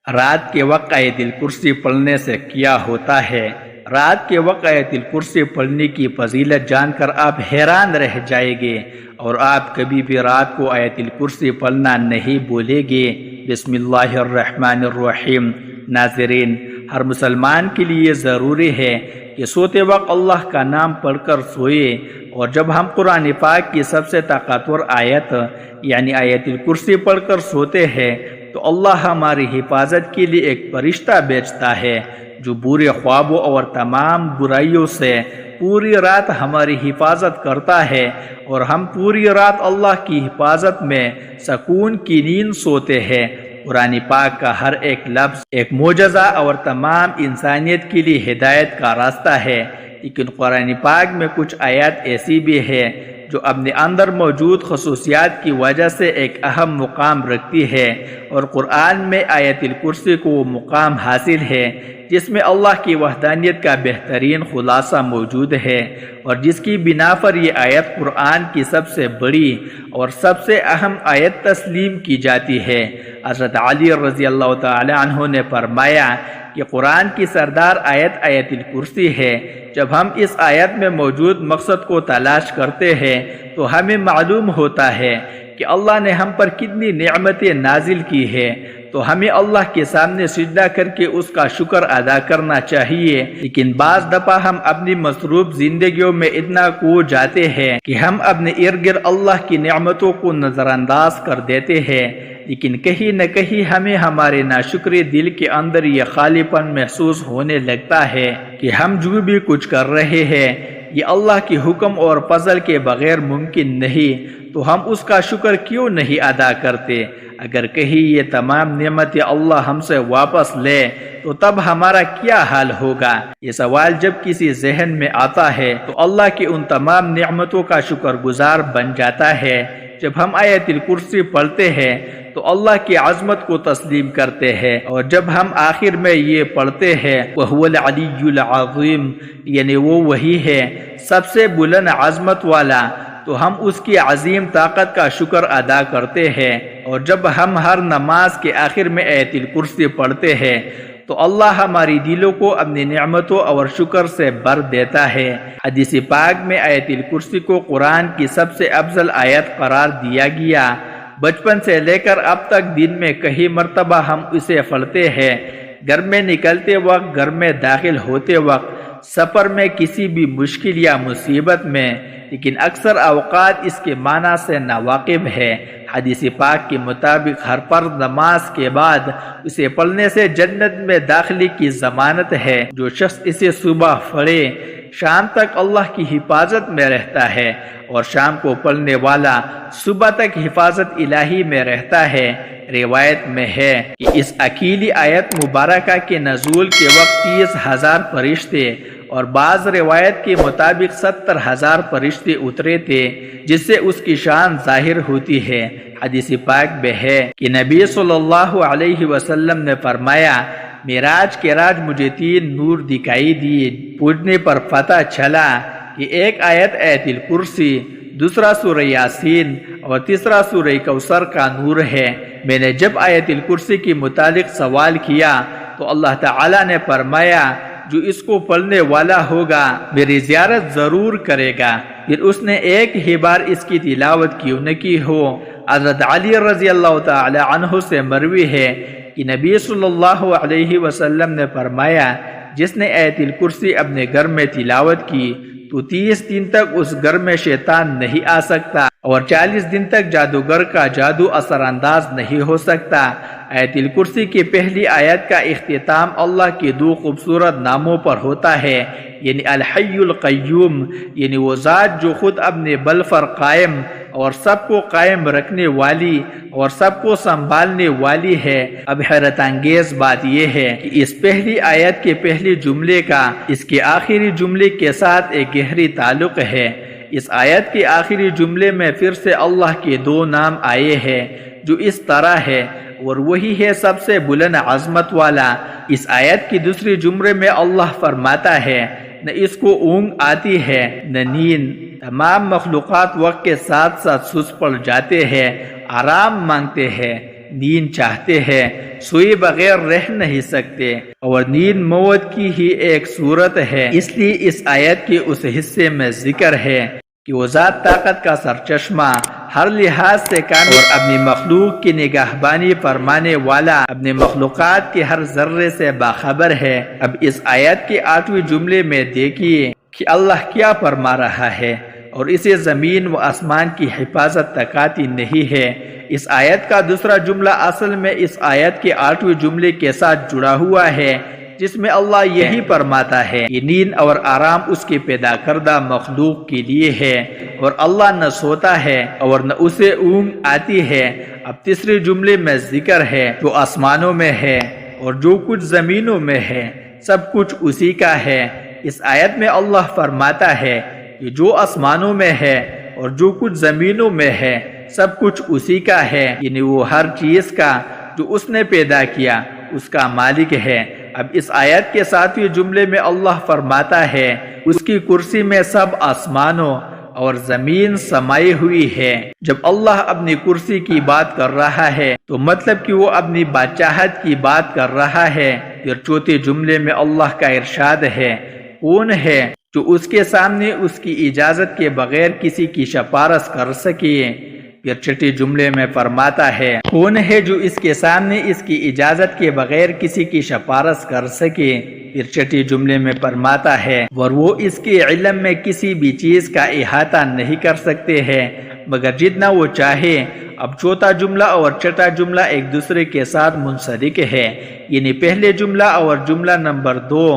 رات کے وقت آیت الکرسی پڑھنے سے کیا ہوتا ہے؟ رات کے وقت آیت الکرسی پڑھنے کی فضیلت جان کر آپ حیران رہ جائیں گے، اور آپ کبھی بھی رات کو آیت الکرسی پڑھنا نہیں بھولیں گے۔ بسم اللہ الرحمن الرحیم۔ ناظرین، ہر مسلمان کے لیے ضروری ہے کہ سوتے وقت اللہ کا نام پڑھ کر سوئے، اور جب ہم قرآن پاک کی سب سے طاقتور آیت یعنی آیت الکرسی پڑھ کر سوتے ہیں تو اللہ ہماری حفاظت کے لیے ایک فرشتہ بھیجتا ہے جو برے خوابوں اور تمام برائیوں سے پوری رات ہماری حفاظت کرتا ہے، اور ہم پوری رات اللہ کی حفاظت میں سکون کی نیند سوتے ہیں۔ قرآن پاک کا ہر ایک لفظ ایک معجزہ اور تمام انسانیت کے لیے ہدایت کا راستہ ہے، لیکن قرآن پاک میں کچھ آیات ایسی بھی ہیں جو اپنے اندر موجود خصوصیات کی وجہ سے ایک اہم مقام رکھتی ہے، اور قرآن میں آیت الکرسی کو وہ مقام حاصل ہے جس میں اللہ کی وحدانیت کا بہترین خلاصہ موجود ہے، اور جس کی بنا پر یہ آیت قرآن کی سب سے بڑی اور سب سے اہم آیت تسلیم کی جاتی ہے۔ حضرت علی رضی اللہ تعالی عنہ نے فرمایا کہ قرآن کی سردار آیت آیت الکرسی ہے۔ جب ہم اس آیت میں موجود مقصد کو تلاش کرتے ہیں تو ہمیں معلوم ہوتا ہے کہ اللہ نے ہم پر کتنی نعمتیں نازل کی ہے، تو ہمیں اللہ کے سامنے سجدہ کر کے اس کا شکر ادا کرنا چاہیے۔ لیکن بعض دفعہ ہم اپنی مصروف زندگیوں میں اتنا کھو جاتے ہیں کہ ہم اپنے ارد گرد اللہ کی نعمتوں کو نظر انداز کر دیتے ہیں، لیکن کہیں نہ کہیں ہمیں ہمارے ناشکرے دل کے اندر یہ خالی پن محسوس ہونے لگتا ہے کہ ہم جو بھی کچھ کر رہے ہیں یہ اللہ کے حکم اور فضل کے بغیر ممکن نہیں، تو ہم اس کا شکر کیوں نہیں ادا کرتے؟ اگر کہیں یہ تمام نعمتیں اللہ ہم سے واپس لے تو تب ہمارا کیا حال ہوگا؟ یہ سوال جب کسی ذہن میں آتا ہے تو اللہ کی ان تمام نعمتوں کا شکر گزار بن جاتا ہے۔ جب ہم آیت الکرسی پڑھتے ہیں تو اللہ کی عظمت کو تسلیم کرتے ہیں، اور جب ہم آخر میں یہ پڑھتے ہیں وَهُوَ الْعَلِيُّ الْعَظِيمُ یعنی وہ وہی ہے سب سے بلند عظمت والا، تو ہم اس کی عظیم طاقت کا شکر ادا کرتے ہیں۔ اور جب ہم ہر نماز کے آخر میں آیت الکرسی پڑھتے ہیں تو اللہ ہماری دلوں کو اپنی نعمتوں اور شکر سے بھر دیتا ہے۔ حدیث پاک میں آیت الکرسی کو قرآن کی سب سے افضل آیت قرار دیا گیا۔ بچپن سے لے کر اب تک دن میں کئی مرتبہ ہم اسے پڑھتے ہیں، گھر میں نکلتے وقت، گھر میں داخل ہوتے وقت، سفر میں، کسی بھی مشکل یا مصیبت میں، لیکن اکثر اوقات اس کے معنی سے ناواقف ہے۔ حدیث پاک کے مطابق ہر فرض نماز کے بعد اسے پڑھنے سے جنت میں داخلے کی ضمانت ہے۔ جو شخص اسے صبح پڑھے شام تک اللہ کی حفاظت میں رہتا ہے، اور شام کو پڑھنے والا صبح تک حفاظت الہی میں رہتا ہے۔ روایت میں ہے کہ اس اکیلی آیت مبارکہ کے نزول کے وقت 30,000 فرشتے اور بعض روایت کے مطابق 70,000 فرشتے اترے تھے، جس سے اس کی شان ظاہر ہوتی ہے۔ حدیث پاک میں ہے کہ نبی صلی اللہ علیہ وسلم نے فرمایا، معراج کے رات مجھے 3 نور دکھائی دیے۔ پوچھنے پر پتہ چلا کہ ایک آیت آیت الکرسی، دوسرا سورہ یاسین اور تیسرا سورہ کوثر کا نور ہے۔ میں نے جب آیت الکرسی کے متعلق سوال کیا تو اللہ تعالی نے فرمایا، جو اس کو پڑھنے والا ہوگا میری زیارت ضرور کرے گا، پھر اس نے ایک ہی بار اس کی تلاوت کیوں نہ کی ہو۔ حضرت علی رضی اللہ تعالی عنہ سے مروی ہے کہ نبی صلی اللہ علیہ وسلم نے فرمایا، جس نے آیت الکرسی اپنے گھر میں تلاوت کی تو 30 دن تک اس گھر میں شیطان نہیں آ سکتا، اور 40 دن تک جادوگر کا جادو اثر انداز نہیں ہو سکتا۔ آیت الکرسی کی پہلی آیت کا اختتام اللہ کے 2 خوبصورت ناموں پر ہوتا ہے، یعنی الحی القیوم یعنی وہ ذات جو خود اپنے بل پر قائم اور سب کو قائم رکھنے والی اور سب کو سنبھالنے والی ہے۔ اب حیرت انگیز بات یہ ہے کہ اس پہلی آیت کے پہلے جملے کا اس کے آخری جملے کے ساتھ ایک گہری تعلق ہے۔ اس آیت کے آخری جملے میں پھر سے اللہ کے 2 نام آئے ہیں جو اس طرح ہے، اور وہی ہے سب سے بلند عظمت والا۔ اس آیت کی دوسری جملے میں اللہ فرماتا ہے، نہ اس کو اونگ آتی ہے نہ نیند، تمام مخلوقات وقت کے ساتھ ساتھ سست پڑ جاتے ہیں، آرام مانگتے ہیں، نیند چاہتے ہیں، سوئے بغیر رہ نہیں سکتے، اور نیند موت کی ہی ایک صورت ہے۔ اس لیے اس آیت کے اس حصے میں ذکر ہے کہ وہ ذات طاقت کا سرچشمہ، ہر لحاظ سے کامل اور اپنی مخلوق کی نگہبانی فرمانے والا، اپنے مخلوقات کے ہر ذرے سے باخبر ہے۔ اب اس آیت کے 8ویں جملے میں دیکھیے کہ اللہ کیا فرما رہا ہے، اور اسے زمین و آسمان کی حفاظت تک آتی نہیں ہے۔ اس آیت کا دوسرا جملہ اصل میں اس آیت کے 8ویں جملے کے ساتھ جڑا ہوا ہے، جس میں اللہ یہی فرماتا ہے کہ نیند اور آرام اس کے پیدا کردہ مخلوق کے لیے ہے، اور اللہ نہ سوتا ہے اور نہ اسے اونگ آتی ہے۔ اب تیسرے جملے میں ذکر ہے جو آسمانوں میں ہے اور جو کچھ زمینوں میں ہے، سب کچھ اسی کا ہے۔ اس آیت میں اللہ فرماتا ہے کہ جو آسمانوں میں ہے اور جو کچھ زمینوں میں ہے، سب کچھ اسی کا ہے، یعنی وہ ہر چیز کا جو اس نے پیدا کیا اس کا مالک ہے۔ اب اس آیت کے 7ویں جملے میں اللہ فرماتا ہے اس کی کرسی میں سب آسمانوں اور زمین سمائی ہوئی ہے۔ جب اللہ اپنی کرسی کی بات کر رہا ہے تو مطلب کہ وہ اپنی بادشاہت کی بات کر رہا ہے۔ پھر چوتھے جملے میں اللہ کا ارشاد ہے، کون ہے جو اس کے سامنے اس کی اجازت کے بغیر کسی کی سفارش کر سکے؟ پھر چھٹے جملے میں فرماتا ہے، کون ہے جو اس کے سامنے اس کی اجازت کے بغیر کسی کی سفارش کر سکے؟ پھر چھٹے جملے میں فرماتا ہے، اور وہ اس کے علم میں کسی بھی چیز کا احاطہ نہیں کر سکتے ہیں مگر جتنا وہ چاہے۔ اب چوتھا جملہ اور چھٹا جملہ ایک دوسرے کے ساتھ منسلک ہے، یعنی پہلے جملہ اور جملہ نمبر 2،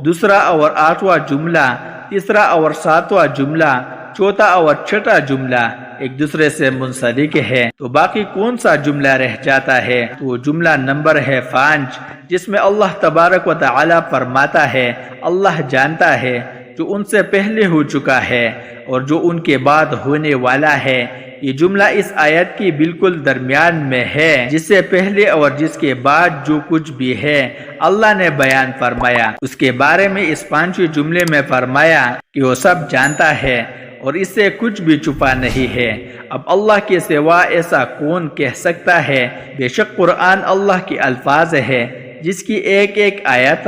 دوسرا اور 8واں جملہ، تیسرا اور 7واں جملہ، چوتھا اور چھٹا جملہ ایک دوسرے سے منسلک ہے۔ تو باقی کون سا جملہ رہ جاتا ہے؟ تو وہ جملہ نمبر ہے 5، جس میں اللہ تبارک و تعالی فرماتا ہے، اللہ جانتا ہے جو ان سے پہلے ہو چکا ہے اور جو ان کے بعد ہونے والا ہے۔ یہ جملہ اس آیت کی بالکل درمیان میں ہے، جس سے پہلے اور جس کے بعد جو کچھ بھی ہے اللہ نے بیان فرمایا۔ اس کے بارے میں اس 5ویں جملے میں فرمایا کہ وہ سب جانتا ہے اور اس سے کچھ بھی چھپا نہیں ہے۔ اب اللہ کے سوا ایسا کون کہہ سکتا ہے؟ بے شک قرآن اللہ کے الفاظ ہے، جس کی ایک ایک آیت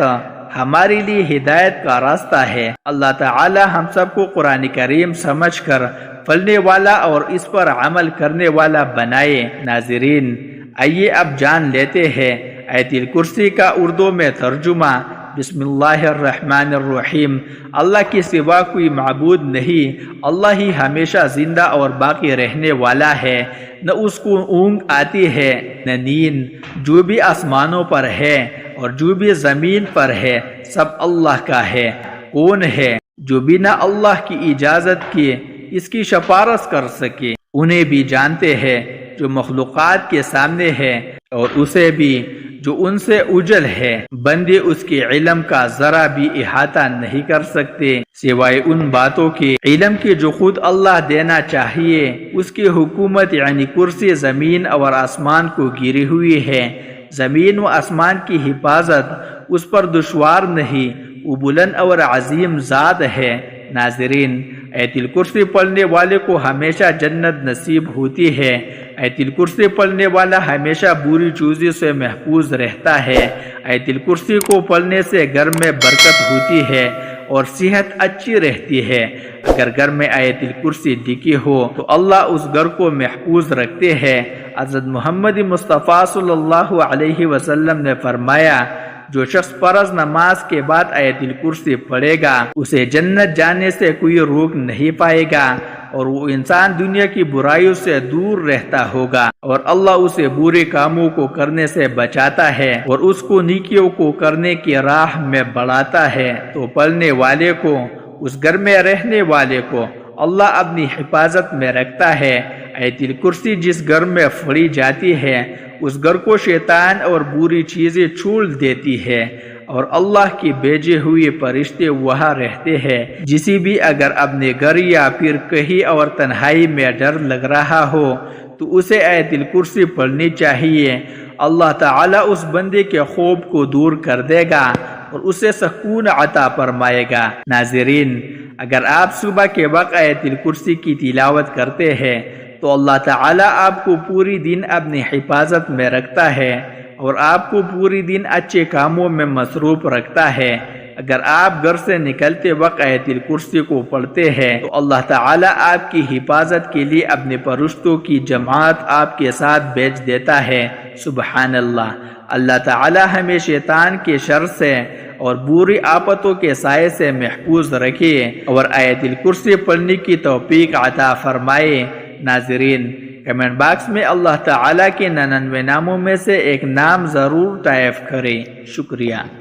ہمارے لیے ہدایت کا راستہ ہے۔ اللہ تعالی ہم سب کو قرآن کریم سمجھ کر پڑھنے والا اور اس پر عمل کرنے والا بنائے۔ ناظرین، آئیے اب جان لیتے ہیں آیت الکرسی کا اردو میں ترجمہ۔ بسم اللہ الرحمن الرحیم۔ اللہ کے سوا کوئی معبود نہیں، اللہ ہی ہمیشہ زندہ اور باقی رہنے والا ہے، نہ اس کو اونگ آتی ہے نہ نیند۔ جو بھی آسمانوں پر ہے اور جو بھی زمین پر ہے سب اللہ کا ہے۔ کون ہے جو بنا اللہ کی اجازت کے اس کی سفارش کر سکے؟ انہیں بھی جانتے ہیں جو مخلوقات کے سامنے ہے اور اسے بھی جو ان سے اجل ہے۔ بندے اس کے علم کا ذرا بھی احاطہ نہیں کر سکتے سوائے ان باتوں کے علم کے جو خود اللہ دینا چاہیے۔ اس کی حکومت یعنی کرسی زمین اور آسمان کو گھیری ہوئی ہے۔ زمین و آسمان کی حفاظت اس پر دشوار نہیں، وہ بلند اور عظیم ذات ہے۔ ناظرین، آیت الکرسی پڑھنے والے کو ہمیشہ جنت نصیب ہوتی ہے۔ آیت الکرسی پڑھنے والا ہمیشہ بری چیزوں سے محفوظ رہتا ہے۔ آیت الکرسی کو پڑھنے سے گھر میں برکت ہوتی ہے اور صحت اچھی رہتی ہے۔ اگر گھر میں آیت الکرسی لکھی ہو تو اللہ اس گھر کو محفوظ رکھتے ہیں۔ حضرت محمد مصطفیٰ صلی اللہ علیہ وسلم نے فرمایا، جو شخص فرض نماز کے بعد آیت الکرسی پڑھے گا اسے جنت جانے سے کوئی روک نہیں پائے گا، اور وہ انسان دنیا کی برائیوں سے دور رہتا ہوگا، اور اللہ اسے برے کاموں کو کرنے سے بچاتا ہے اور اس کو نیکیوں کو کرنے کی راہ میں بڑھاتا ہے۔ تو پڑھنے والے کو، اس گھر میں رہنے والے کو اللہ اپنی حفاظت میں رکھتا ہے۔ آیت الکرسی جس گھر میں پڑھی جاتی ہے اس گھر کو شیطان اور بری چیزیں چھوڑ دیتی ہے، اور اللہ کی بھیجے ہوئے فرشتے وہاں رہتے ہیں۔ جسی بھی اگر اپنے گھر یا پھر کہیں اور تنہائی میں ڈر لگ رہا ہو تو اسے آیت الکرسی پڑھنی چاہیے۔ اللہ تعالیٰ اس بندے کے خوف کو دور کر دے گا اور اسے سکون عطا فرمائے گا۔ ناظرین، اگر آپ صبح کے وقت آیت الکرسی کی تلاوت کرتے ہیں تو اللہ تعالیٰ آپ کو پوری دن اپنی حفاظت میں رکھتا ہے اور آپ کو پوری دن اچھے کاموں میں مصروف رکھتا ہے۔ اگر آپ گھر سے نکلتے وقت آیت الکرسی کو پڑھتے ہیں تو اللہ تعالیٰ آپ کی حفاظت کے لیے اپنے فرشتوں کی جماعت آپ کے ساتھ بھیج دیتا ہے۔ سبحان اللہ۔ اللہ تعالیٰ ہمیں شیطان کے شر سے اور بری آفتوں کے سائے سے محفوظ رکھے اور آیت الکرسی پڑھنے کی توفیق عطا فرمائے۔ ناظرین، کمنٹ باکس میں اللہ تعالیٰ کے 99 ناموں میں سے ایک نام ضرور ٹائپ کریں۔ شکریہ۔